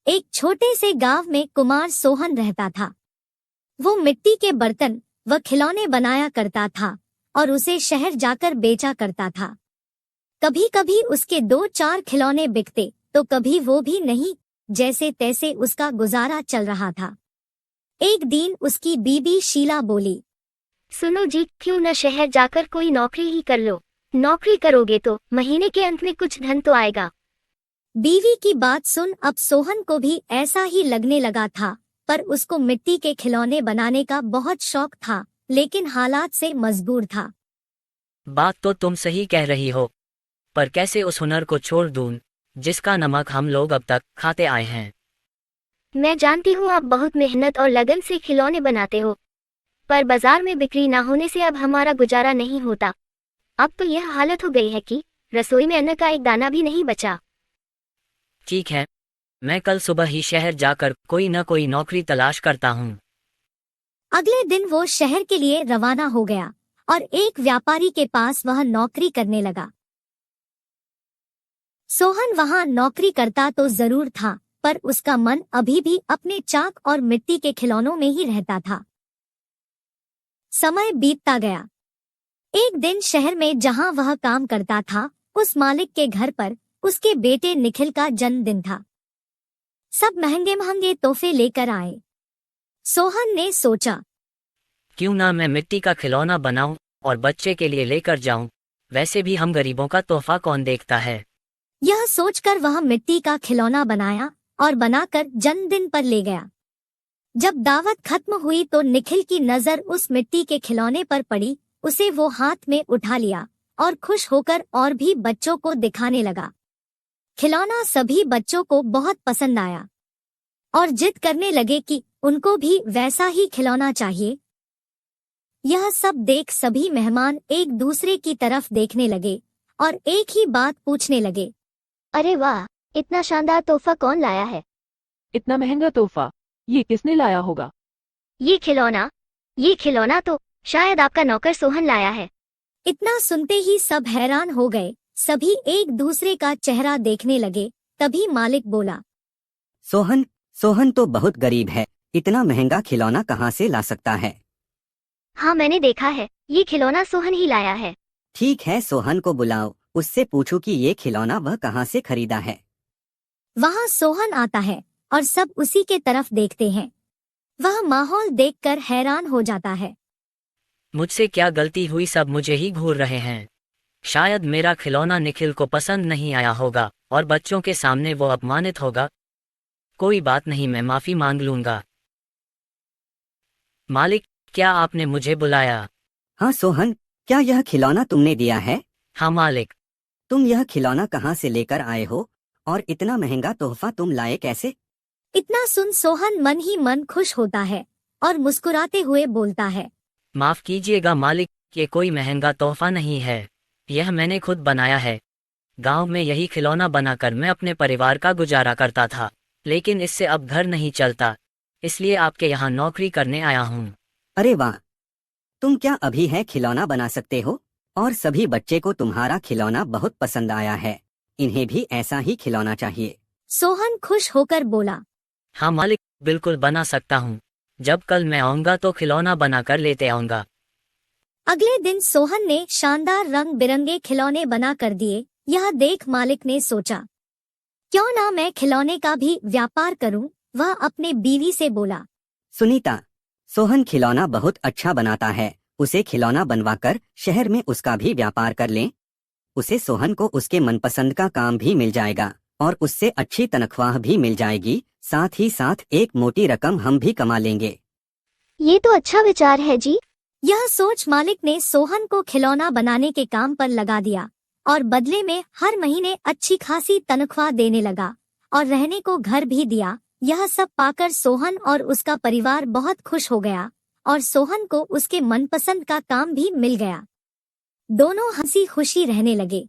एक छोटे से गांव में कुमार सोहन रहता था। वो मिट्टी के बर्तन व खिलौने बनाया करता था और उसे शहर जाकर बेचा करता था। कभी कभी उसके 2-4 खिलौने बिकते तो कभी वो भी नहीं, जैसे तैसे उसका गुजारा चल रहा था। एक दिन उसकी बीबी शीला बोली, सुनो जी, क्यों न शहर जाकर कोई नौकरी ही कर लो। नौकरी करोगे तो महीने के अंत में कुछ धन तो आएगा। बीवी की बात सुन अब सोहन को भी ऐसा ही लगने लगा था, पर उसको मिट्टी के खिलौने बनाने का बहुत शौक था, लेकिन हालात से मजबूर था। बात तो तुम सही कह रही हो, पर कैसे उस हुनर को छोड़ दूं जिसका नमक हम लोग अब तक खाते आए हैं। मैं जानती हूँ आप बहुत मेहनत और लगन से खिलौने बनाते हो, पर बाजार में बिक्री ना होने से अब हमारा गुजारा नहीं होता। अब तो यह हालत हो गई है कि रसोई में अन्न का एक दाना भी नहीं बचा। ठीक है, मैं कल सुबह ही शहर जाकर कोई न कोई नौकरी तलाश करता हूँ। अगले दिन वो शहर के लिए रवाना हो गया और एक व्यापारी के पास वह नौकरी करने लगा। सोहन वहां नौकरी करता तो जरूर था, पर उसका मन अभी भी अपने चाक और मिट्टी के खिलौनों में ही रहता था। समय बीतता गया। एक दिन शहर में जहां वह काम करता था, उस मालिक के घर पर उसके बेटे निखिल का जन्मदिन था। सब महंगे महंगे तोहफे लेकर आए। सोहन ने सोचा, क्यों ना मैं मिट्टी का खिलौना बनाऊं और बच्चे के लिए लेकर जाऊं। वैसे भी हम गरीबों का तोहफा कौन देखता है। यह सोचकर वह मिट्टी का खिलौना बनाया और बनाकर जन्मदिन पर ले गया। जब दावत खत्म हुई तो निखिल की नजर उस मिट्टी के खिलौने पर पड़ी। उसे वो हाथ में उठा लिया और खुश होकर और भी बच्चों को दिखाने लगा। खिलौना सभी बच्चों को बहुत पसंद आया और जिद करने लगे कि उनको भी वैसा ही खिलौना चाहिए। यह सब देख सभी मेहमान एक दूसरे की तरफ देखने लगे और एक ही बात पूछने लगे, अरे वाह, इतना शानदार तोहफा कौन लाया है? इतना महंगा तोहफा ये किसने लाया होगा? ये खिलौना तो शायद आपका नौकर सोहन लाया है। इतना सुनते ही सब हैरान हो गए। सभी एक दूसरे का चेहरा देखने लगे। तभी मालिक बोला, सोहन तो बहुत गरीब है, इतना महंगा खिलौना कहाँ से ला सकता है? हाँ, मैंने देखा है, ये खिलौना सोहन ही लाया है। ठीक है, सोहन को बुलाओ, उससे पूछो कि ये खिलौना वह कहाँ से खरीदा है। वहाँ सोहन आता है और सब उसी के तरफ देखते हैं। वह माहौल देखकर हैरान हो जाता है। मुझसे क्या गलती हुई, सब मुझे ही घूर रहे हैं। शायद मेरा खिलौना निखिल को पसंद नहीं आया होगा और बच्चों के सामने वो अपमानित होगा। कोई बात नहीं, मैं माफी मांग लूंगा। मालिक, क्या आपने मुझे बुलाया? हाँ सोहन, क्या यह खिलौना तुमने दिया है? हाँ मालिक। तुम यह खिलौना कहाँ से लेकर आए हो और इतना महंगा तोहफा तुम लाए कैसे? इतना सुन सोहन मन ही मन खुश होता है और मुस्कुराते हुए बोलता है, माफ कीजिएगा मालिक, ये कोई महंगा तोहफा नहीं है, यह मैंने खुद बनाया है। गांव में यही खिलौना बनाकर मैं अपने परिवार का गुजारा करता था, लेकिन इससे अब घर नहीं चलता, इसलिए आपके यहाँ नौकरी करने आया हूँ। अरे वाह, तुम क्या अभी है खिलौना बना सकते हो? और सभी बच्चे को तुम्हारा खिलौना बहुत पसंद आया है, इन्हें भी ऐसा ही खिलौना चाहिए। सोहन खुश होकर बोला, हाँ मालिक, बिल्कुल बना सकता हूँ। जब कल मैं आऊँगा तो खिलौना बनाकर लेते आऊँगा। अगले दिन सोहन ने शानदार रंग बिरंगे खिलौने बना कर दिए। यह देख मालिक ने सोचा, क्यों ना मैं खिलौने का भी व्यापार करूं। वह अपने बीवी से बोला, सुनीता, सोहन खिलौना बहुत अच्छा बनाता है, उसे खिलौना बनवाकर शहर में उसका भी व्यापार कर लें। उसे सोहन को उसके मनपसंद का काम भी मिल जाएगा और उससे अच्छी तनख्वाह भी मिल जाएगी, साथ ही साथ एक मोटी रकम हम भी कमा लेंगे। ये तो अच्छा विचार है जी। यह सोच मालिक ने सोहन को खिलौना बनाने के काम पर लगा दिया और बदले में हर महीने अच्छी खासी तनख्वाह देने लगा और रहने को घर भी दिया। यह सब पाकर सोहन और उसका परिवार बहुत खुश हो गया और सोहन को उसके मनपसंद का काम भी मिल गया। दोनों हंसी खुशी रहने लगे।